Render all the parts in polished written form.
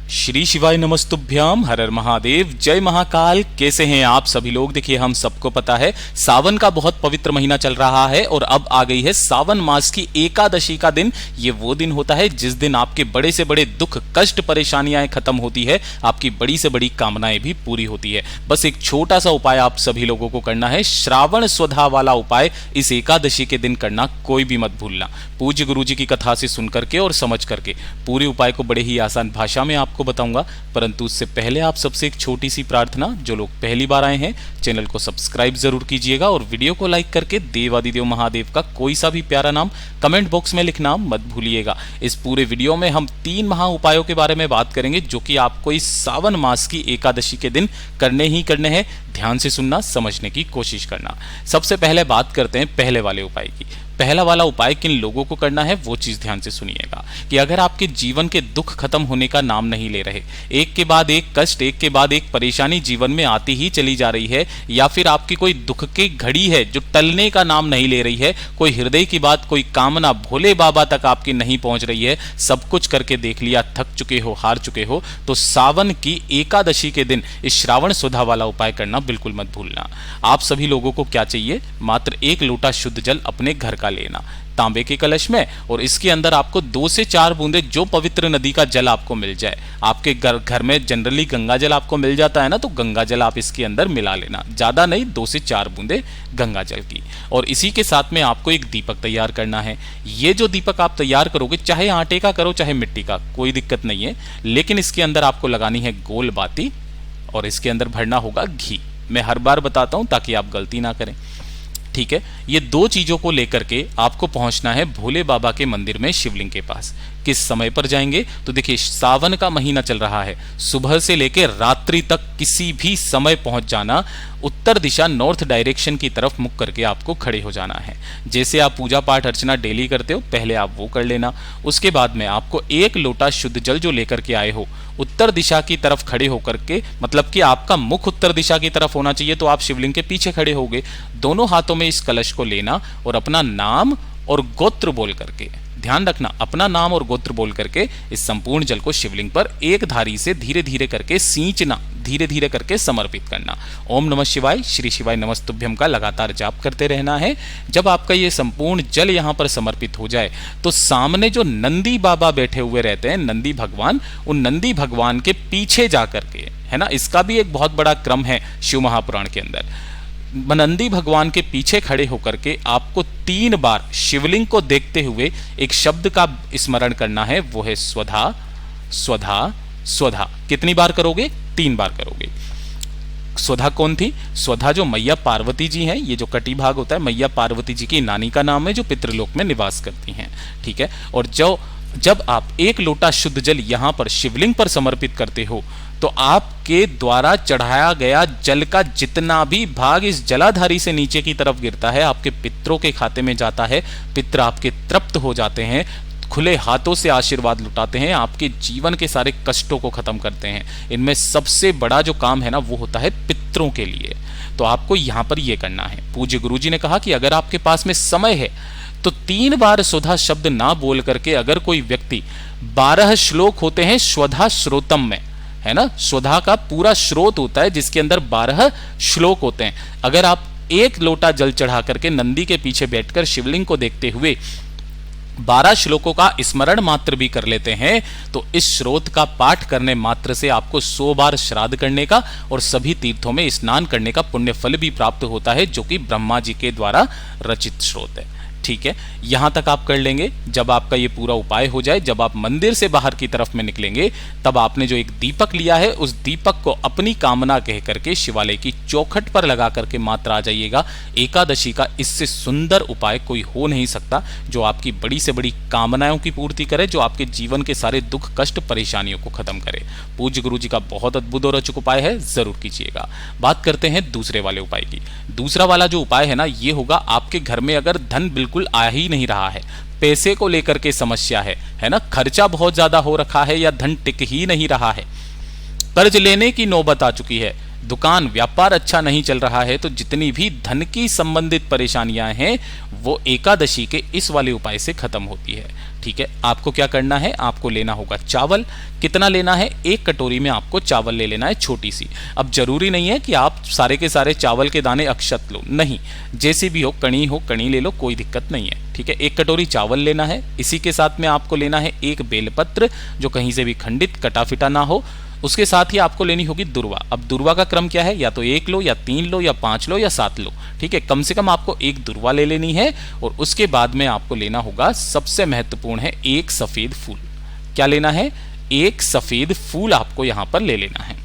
श्री शिवाय नमस्तुभ्याम, हर हर महादेव, जय महाकाल। कैसे हैं आप सभी लोग? देखिए, हम सबको पता है सावन का बहुत पवित्र महीना चल रहा है और अब आ गई है सावन मास की एकादशी का दिन। ये वो दिन होता है जिस दिन आपके बड़े से बड़े दुख, कष्ट, परेशानियां खत्म होती है, आपकी बड़ी से बड़ी कामनाएं भी पूरी होती है। बस एक छोटा सा उपाय आप सभी लोगों को करना है, श्रावण स्वधा वाला उपाय इस एकादशी के दिन करना कोई भी मत भूलना। पूज्य गुरु जी की कथा से सुन करके और समझ करके पूरे उपाय को बड़े ही आसान भाषा में आपको बताऊंगा, परंतु उससे पहले आप सबसे एक छोटी सी प्रार्थना, जो लोग पहली बार आए हैं चैनल को सब्सक्राइब जरूर कीजिएगा और वीडियो को लाइक करके देवादिदेव महादेव का कोई सा भी प्यारा नाम कमेंट बॉक्स में लिखना मत भूलिएगा। इस पूरे वीडियो में हम 3 महा उपायों के बारे में बात करेंगे जो कि आपको इस सावन मास की एकादशी के दिन करने ही करने हैं। ध्यान से सुनना, समझने की कोशिश करना। सबसे पहले बात करते हैं पहले वाले उपाय की। पहला वाला उपाय किन लोगों को करना है वो चीज ध्यान से सुनिएगा कि अगर आपके जीवन के दुख खत्म होने का नाम नहीं ले रहे, एक के बाद एक कष्ट, एक के बाद एक परेशानी जीवन में आती ही चली जा रही है, या फिर आपकी कोई दुख की घड़ी है जो टलने का नाम नहीं ले रही है, कोई हृदय की बात, कोई कामना भोले बाबा तक आपकी नहीं पहुंच रही है, सब कुछ करके देख लिया, थक चुके हो, हार चुके हो, तो सावन की एकादशी के दिन इस श्रावण सुधा वाला उपाय करना बिल्कुल मत भूलना। आप सभी लोगों को क्या चाहिए? मात्र 1 लोटा शुद्ध जल अपने घर का लेना, तांबे के कलश में, और इसके अंदर आपको 2 से 4 बूंदे जो पवित्र नदी का जल आपको मिल जाए। आपके घर में जनरली गंगा जल आपको मिल जाता है ना, तो गंगा जल आप इसके अंदर मिला लेना, ज्यादा नहीं, 2 से 4 बूंदे गंगा जल की। और इसी के साथ में आपको एक दीपक तैयार करना है। ये जो दीपक आप तैयार करोगे, चाहे आटे का करो चाहे मिट्टी का, कोई दिक्कत नहीं है, लेकिन इसके अंदर आपको लगानी है गोल बाती और इसके अंदर भरना होगा घी। मैं हर बार बताता हूं ताकि आप गलती ना करें, ठीक है। ये 2 चीजों को लेकर के आपको पहुंचना है भोले बाबा के मंदिर में, शिवलिंग के पास। किस समय पर जाएंगे? तो देखिए, सावन का महीना चल रहा है, सुबह से लेकर रात्रि तक किसी भी समय पहुंच जाना। उत्तर दिशा, नॉर्थ डायरेक्शन की तरफ मुख करके आपको खड़े हो जाना है। जैसे आप पूजा पाठ अर्चना डेली करते हो, पहले आप वो कर लेना। उसके बाद में आपको 1 लोटा शुद्ध जल जो लेकर के आए हो, उत्तर दिशा की तरफ खड़े होकर के, मतलब कि आपका मुख उत्तर दिशा की तरफ होना चाहिए, तो आप शिवलिंग के पीछे खड़े होगे। दोनों हाथों में इस कलश को लेना और अपना नाम और गोत्र बोल करके, ध्यान रखना, अपना नाम और गोत्र बोल करके इस संपूर्ण जल को शिवलिंग पर एक धारी से धीरे धीरे करके सींचना, धीरे धीरे करके समर्पित करना। ओम नमः शिवाय, श्री शिवाय नमस्तुभ्यम का लगातार जाप करते रहना है। जब आपका ये संपूर्ण जल यहाँ पर समर्पित हो जाए तो सामने जो नंदी बाबा बैठे हुए रहते हैं, नंदी भगवान, उन नंदी भगवान के पीछे जा करके, है ना, इसका भी एक बहुत बड़ा क्रम है शिव महापुराण के अंदर। नंदी भगवान के पीछे खड़े होकर के आपको 3 बार शिवलिंग को देखते हुए एक शब्द का स्मरण करना है, वो है स्वधा स्वधा स्वधा। कितनी बार करोगे? 3 बार करोगे। स्वधा कौन थी? स्वधा जो मैया पार्वती जी हैं, ये जो कटी भाग होता है मैया पार्वती जी की नानी का नाम है, जो पितृलोक में निवास करती हैं, ठीक है। और जब आप 1 लोटा शुद्ध जल यहां पर शिवलिंग पर समर्पित करते हो, तो आपके द्वारा चढ़ाया गया जल का जितना भी भाग इस जलाधारी से नीचे की तरफ गिरता है, आपके पितरों के खाते में जाता है। पितर आपके तृप्त हो जाते हैं, खुले हाथों से आशीर्वाद लुटाते हैं, आपके जीवन के सारे कष्टों को खत्म करते हैं। इनमें सबसे बड़ा जो काम है ना, वो होता है पितरों के लिए। तो आपको यहां पर यह करना है। पूज्य गुरु जी ने कहा कि अगर आपके पास में समय है तो 3 बार स्वधा शब्द ना बोल करके, अगर कोई व्यक्ति 12 श्लोक होते हैं स्वधा श्रोतम में, है ना, स्वधा का पूरा स्रोत होता है जिसके अंदर 12 श्लोक होते हैं। अगर आप 1 लोटा जल चढ़ा करके नंदी के पीछे बैठकर शिवलिंग को देखते हुए 12 श्लोकों का स्मरण मात्र भी कर लेते हैं, तो इस स्रोत का पाठ करने मात्र से आपको 100 बार श्राद्ध करने का और सभी तीर्थों में स्नान करने का पुण्य फल भी प्राप्त होता है, जो कि ब्रह्मा जी के द्वारा रचित स्रोत है, ठीक है। यहां तक आप कर लेंगे। जब आपका ये पूरा उपाय हो जाए, जब आप मंदिर से बाहर की तरफ में निकलेंगे, तब आपने जो एक दीपक लिया है, उस दीपक को अपनी कामना कह करके शिवालय की चौखट पर लगा करके मात्र आ जाइएगा। एकादशी का इससे सुंदर उपाय कोई हो नहीं सकता, जो आपकी बड़ी से बड़ी कामनाओं की पूर्ति करे, जो आपके जीवन के सारे दुख, कष्ट, परेशानियों को खत्म करे। पूज्य गुरु जी का बहुत अद्भुत और अचूक उपाय है, जरूर कीजिएगा। बात करते हैं दूसरे वाले उपाय की। दूसरा वाला जो उपाय है ना, ये होगा आपके घर में अगर धन बिल्कुल आ ही नहीं रहा है, पैसे को लेकर के समस्या है ना, खर्चा बहुत ज्यादा हो रखा है या धन टिक ही नहीं रहा है, कर्ज लेने की नौबत आ चुकी है, दुकान व्यापार अच्छा नहीं चल रहा है, तो जितनी भी धन की संबंधित परेशानियां हैं वो एकादशी के इस वाले उपाय से खत्म होती है, ठीक है, आपको क्या करना है, आपको लेना होगा चावल। कितना लेना है, 1 कटोरी में आपको चावल ले लेना है, छोटी सी। अब जरूरी नहीं है कि आप सारे के सारे चावल के दाने अक्षत लो, नहीं, जैसे भी हो कणी ले लो, कोई दिक्कत नहीं है। ठीक है, 1 कटोरी चावल लेना है। इसी के साथ में आपको लेना है 1 बेलपत्र, जो कहीं से भी खंडित कटा फिटा ना हो। उसके साथ ही आपको लेनी होगी दुर्वा। अब दुर्वा का क्रम क्या है, या तो 1 लो, या 3 लो, या 5 लो, या 7 लो। ठीक है, कम से कम आपको 1 दुर्वा ले लेनी है। और उसके बाद में आपको लेना होगा, सबसे महत्वपूर्ण है, 1 सफेद फूल। क्या लेना है, 1 सफेद फूल आपको यहां पर ले लेना है।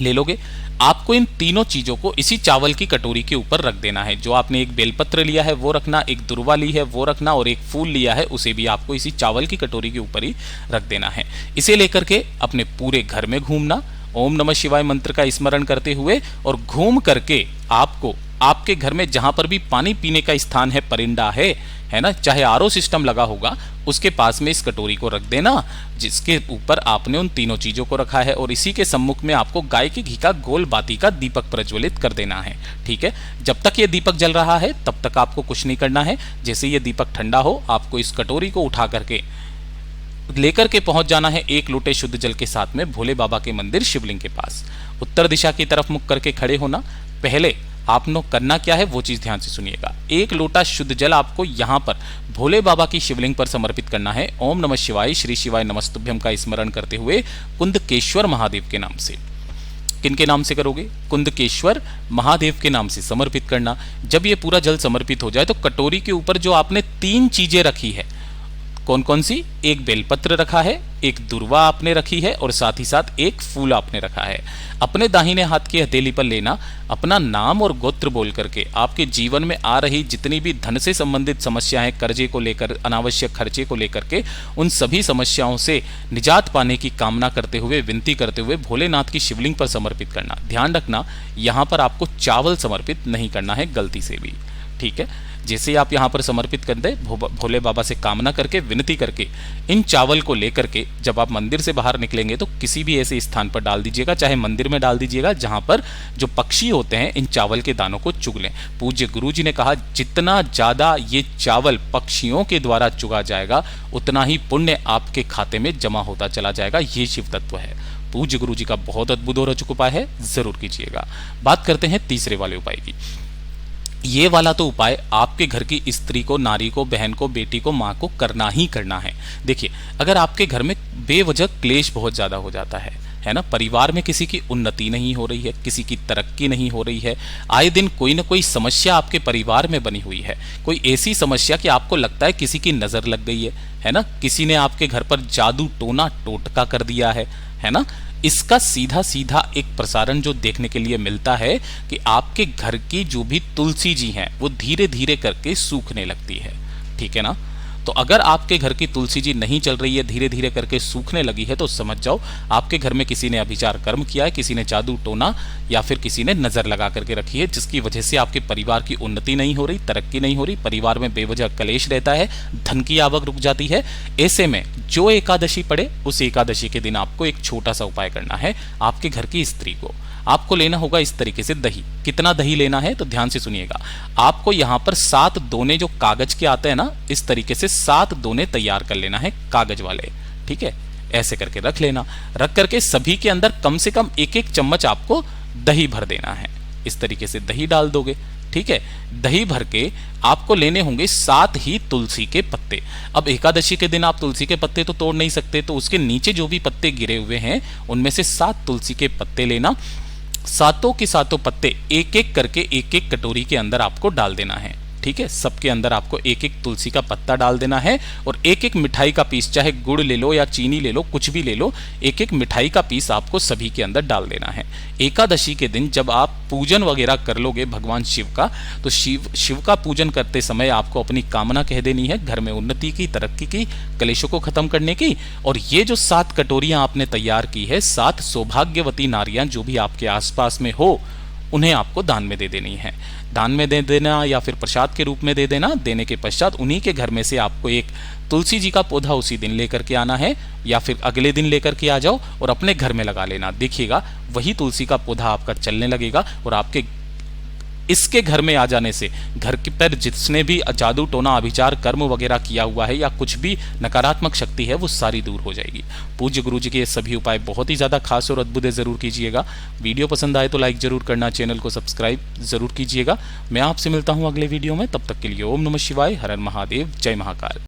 ले लोगे, आपको इन तीनों चीजों को इसी चावल की कटोरी के ऊपर रख देना है। जो आपने 1 बेलपत्र लिया है वो रखना, 1 दुर्वा ली है वो रखना, और 1 फूल लिया है उसे भी आपको इसी चावल की कटोरी के ऊपर ही रख देना है। इसे लेकर के अपने पूरे घर में घूमना, ओम नमः शिवाय मंत्र का स्मरण करते हुए, और घूम करके आपको आपके घर में जहां पर भी पानी पीने का स्थान है, परिंदा है ना, चाहे आरओ सिस्टम लगा होगा, उसके पास में इस कटोरी को रख देना, जिसके ऊपर आपने उन तीनों चीजों को रखा है। और इसी के सम्मुख में आपको गाय के घी का गोल बाती का दीपक प्रज्वलित कर देना है। ठीक है, जब तक ये दीपक जल रहा है तब तक आपको कुछ नहीं करना है। जैसे ये दीपक ठंडा हो, आपको इस कटोरी को उठा करके लेकर के पहुंच जाना है 1 लोटे शुद्ध जल के साथ में भोले बाबा के मंदिर शिवलिंग के पास। उत्तर दिशा की तरफ मुख करके खड़े होना। पहले आपने करना क्या है वो चीज ध्यान से सुनिएगा। 1 लोटा शुद्ध जल आपको यहां पर भोले बाबा की शिवलिंग पर समर्पित करना है। ओम नमः शिवाय, श्री शिवाय नमस्तुभ्यम का स्मरण करते हुए कुंदकेश्वर महादेव के नाम से। किनके नाम से करोगे, कुंदकेश्वर महादेव के नाम से समर्पित करना। जब ये पूरा जल समर्पित हो जाए तो कटोरी के ऊपर जो आपने 3 चीजें रखी है, कौन कौन सी, 1 बेलपत्र रखा है, 1 दुर्वा आपने रखी है, और साथ ही साथ 1 फूल आपने रखा है। अपने दाहिने हाथ की हथेली पर लेना, अपना नाम और गोत्र बोल करके आपके जीवन में आ रही जितनी भी धन से संबंधित समस्याएं, कर्जे को लेकर, अनावश्यक खर्चे को लेकर के, उन सभी समस्याओं से निजात पाने की कामना करते हुए, विनती करते हुए भोलेनाथ की शिवलिंग पर समर्पित करना। ध्यान रखना, यहां पर आपको चावल समर्पित नहीं करना है गलती से भी। ठीक है, जैसे आप यहां पर समर्पित कर दे, भोले बाबा से कामना करके, विनती करके, इन चावल को लेकर के जब आप मंदिर से बाहर निकलेंगे तो किसी भी ऐसे स्थान पर डाल दीजिएगा, चाहे मंदिर में डाल दीजिएगा जहां पर जो पक्षी होते हैं इन चावल के दानों को चुग लें। पूज्य गुरु जी ने कहा, जितना ज्यादा ये चावल पक्षियों के द्वारा चुगा जाएगा उतना ही पुण्य आपके खाते में जमा होता चला जाएगा। ये शिव तत्व है। पूज्य गुरु जी का बहुत अद्भुत और अचूक उपाय है, जरूर कीजिएगा। बात करते हैं तीसरे वाले उपाय की। ये वाला तो उपाय आपके घर की स्त्री को, नारी को, बहन को, बेटी को, माँ को करना ही करना है। देखिए, अगर आपके घर में बेवजह क्लेश बहुत ज्यादा हो जाता है ना, परिवार में किसी की उन्नति नहीं हो रही है, किसी की तरक्की नहीं हो रही है, आए दिन कोई ना कोई समस्या आपके परिवार में बनी हुई है, कोई ऐसी समस्या कि आपको लगता है किसी की नजर लग गई है ना, किसी ने आपके घर पर जादू टोना टोटका कर दिया है ना, इसका सीधा सीधा एक प्रसारण जो देखने के लिए मिलता है कि आपके घर की जो भी तुलसी जी हैं वो धीरे धीरे करके सूखने लगती है। ठीक है ना, तो अगर आपके घर की तुलसी जी नहीं चल रही है, धीरे धीरे करके सूखने लगी है, तो समझ जाओ आपके घर में किसी ने अभिचार कर्म किया है, किसी ने जादू टोना या फिर किसी ने नजर लगा करके रखी है, जिसकी वजह से आपके परिवार की उन्नति नहीं हो रही, तरक्की नहीं हो रही, परिवार में बेवजह कलेश रहता है, धन की आवक रुक जाती है। ऐसे में जो एकादशी पड़े उस एकादशी के दिन आपको एक छोटा सा उपाय करना है। आपके घर की स्त्री को आपको लेना होगा इस तरीके से दही। कितना दही लेना है तो ध्यान से सुनिएगा। आपको यहां पर 7 दोने जो कागज के आते हैं ना, इस तरीके से 7 दोने तैयार कर लेना है कागज वाले। ठीक है, ऐसे करके रख लेना। रख करके सभी के अंदर कम से कम 1-1 चम्मच आपको दही भर देना है। इस तरीके से दही डाल दोगे। ठीक है, दही भर के आपको लेने होंगे 7 ही तुलसी के पत्ते। अब एकादशी के दिन आप तुलसी के पत्ते तो तोड़ नहीं सकते, तो उसके नीचे जो भी पत्ते गिरे हुए हैं उनमें से 7 तुलसी के पत्ते लेना। 7 के 7 पत्ते एक एक करके एक एक कटोरी के अंदर आपको डाल देना है। ठीक है, सबके अंदर आपको 1-1 तुलसी का पत्ता डाल देना है, और 1-1 मिठाई का पीस, चाहे गुड़ ले लो या चीनी ले लो, कुछ भी ले लो, 1-1 मिठाई का पीस आपको सभी के अंदर डाल देना है। एकादशी के दिन जब आप पूजन वगैरह कर लोगे भगवान शिव का, तो शिव का पूजन करते समय आपको अपनी कामना कह देनी है, घर में उन्नति की, तरक्की की, कलेशों को खत्म करने की। और ये जो 7 कटोरियां आपने तैयार की है, 7 सौभाग्यवती नारियां जो भी आपके आसपास में हो, उन्हें आपको दान में दे देनी है। दान में दे देना या फिर प्रसाद के रूप में दे देना। देने के पश्चात उन्हीं के घर में से आपको एक तुलसी जी का पौधा उसी दिन लेकर के आना है, या फिर अगले दिन लेकर के आ जाओ और अपने घर में लगा लेना। देखिएगा वही तुलसी का पौधा आपका चलने लगेगा और आपके इसके घर में आ जाने से घर के पर जिसने भी जादू टोना अभिचार कर्म वगैरह किया हुआ है या कुछ भी नकारात्मक शक्ति है वो सारी दूर हो जाएगी। पूज्य गुरु जी के ये सभी उपाय बहुत ही ज़्यादा खास और अद्भुत है, ज़रूर कीजिएगा। वीडियो पसंद आए तो लाइक जरूर करना, चैनल को सब्सक्राइब जरूर कीजिएगा। मैं आपसे मिलता हूँ अगले वीडियो में, तब तक के लिए ओम नमः शिवाय, हर हर महादेव, जय महाकाल।